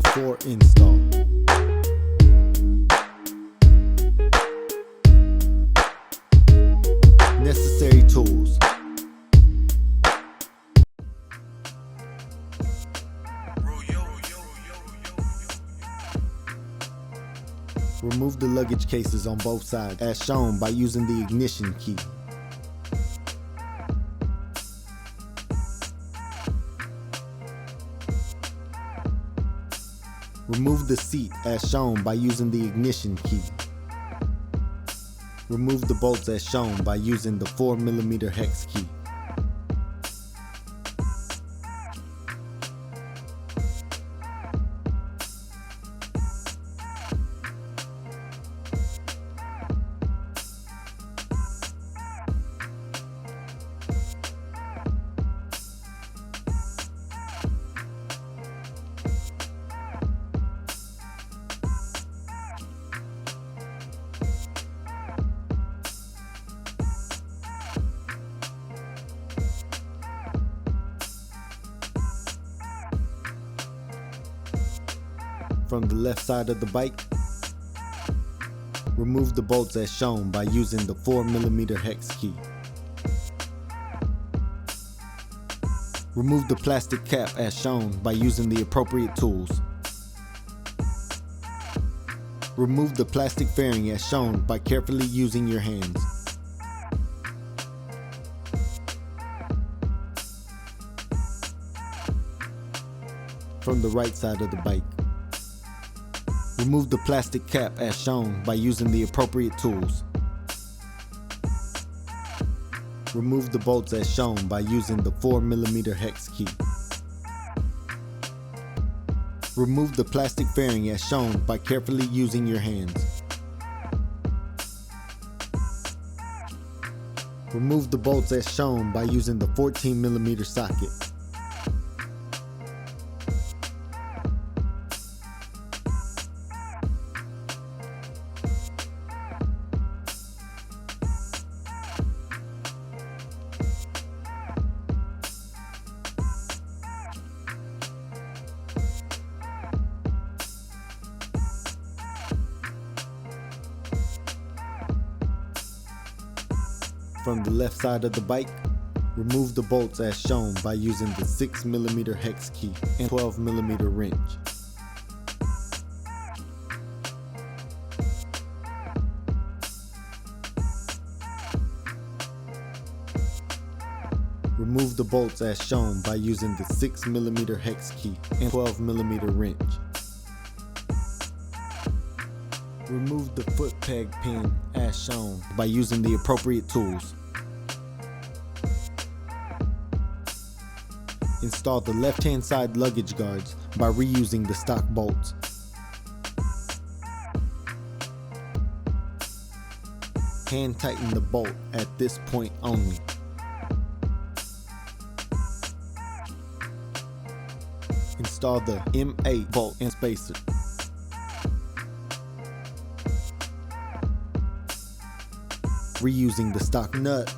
before install. Necessary tools. Remove the luggage cases on both sides as shown by using the ignition key. Remove the seat as shown by using the ignition key. Remove the bolts as shown by using the 4mm hex key. From the left side of the bike, remove the bolts as shown by using the 4mm hex key. Remove the plastic cap as shown by using the appropriate tools. Remove the plastic fairing as shown by carefully using your hands. From the right side of the bike, remove the plastic cap as shown by using the appropriate tools. Remove the bolts as shown by using the 4mm hex key. Remove the plastic fairing as shown by carefully using your hands. Remove the bolts as shown by using the 14mm socket. From the left side of the bike, remove the bolts as shown by using the 6mm hex key and 12mm wrench. Remove the bolts as shown by using the 6mm hex key and 12mm wrench. Remove the foot peg pin as shown by using the appropriate tools. Install the left-hand side luggage guards by reusing the stock bolts. Hand tighten the bolt at this point only. Install the M8 bolt and spacer. Reusing the stock nut,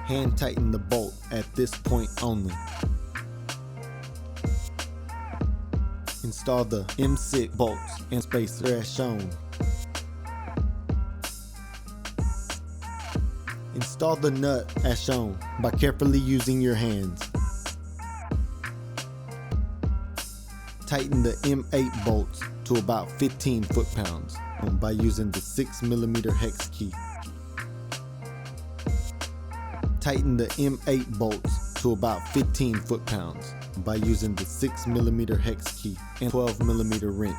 hand tighten the bolt at this point only. Install the M6 bolts and spacer as shown. Install the nut as shown by carefully using your hands. Tighten the M8 bolts to about 15 foot-pounds by using the 6mm hex key. Tighten the M8 bolts to about 15 foot-pounds by using the 6mm hex key and 12mm wrench.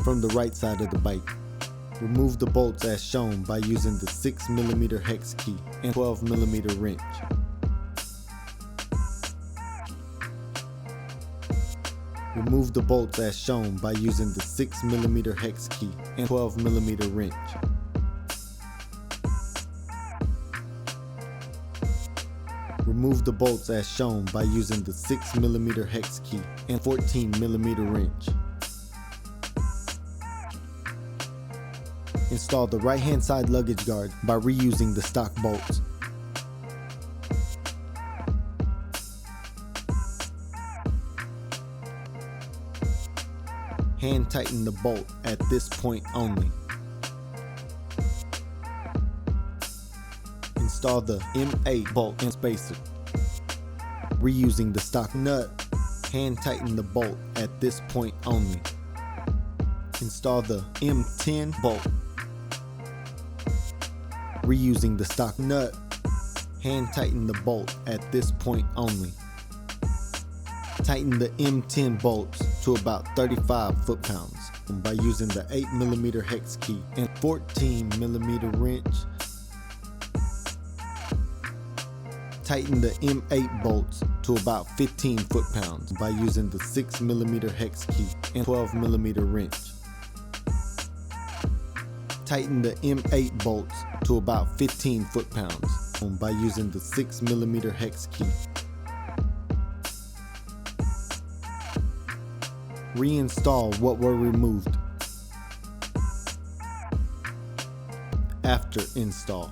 From the right side of the bike, remove the bolts as shown by using the 6mm hex key and 12mm wrench. Remove the bolts as shown by using the 6mm hex key and 12mm wrench. Remove the bolts as shown by using the 6mm hex key and 14mm wrench. Install the right hand side luggage guard by reusing the stock bolts. Hand tighten the bolt at this point only. Install the M8 bolt and spacer. Reusing the stock nut, hand tighten the bolt at this point only. Install the M10 bolt. Reusing the stock nut, hand tighten the bolt at this point only. Tighten the M10 bolts to about 35 foot-pounds by using the 8mm hex key and 14mm wrench. Tighten the M8 bolts to about 15 foot-pounds by using the 6mm hex key and 12mm wrench. Tighten the M8 bolts to about 15 foot-pounds by using the 6mm hex key. Reinstall what were removed. After install.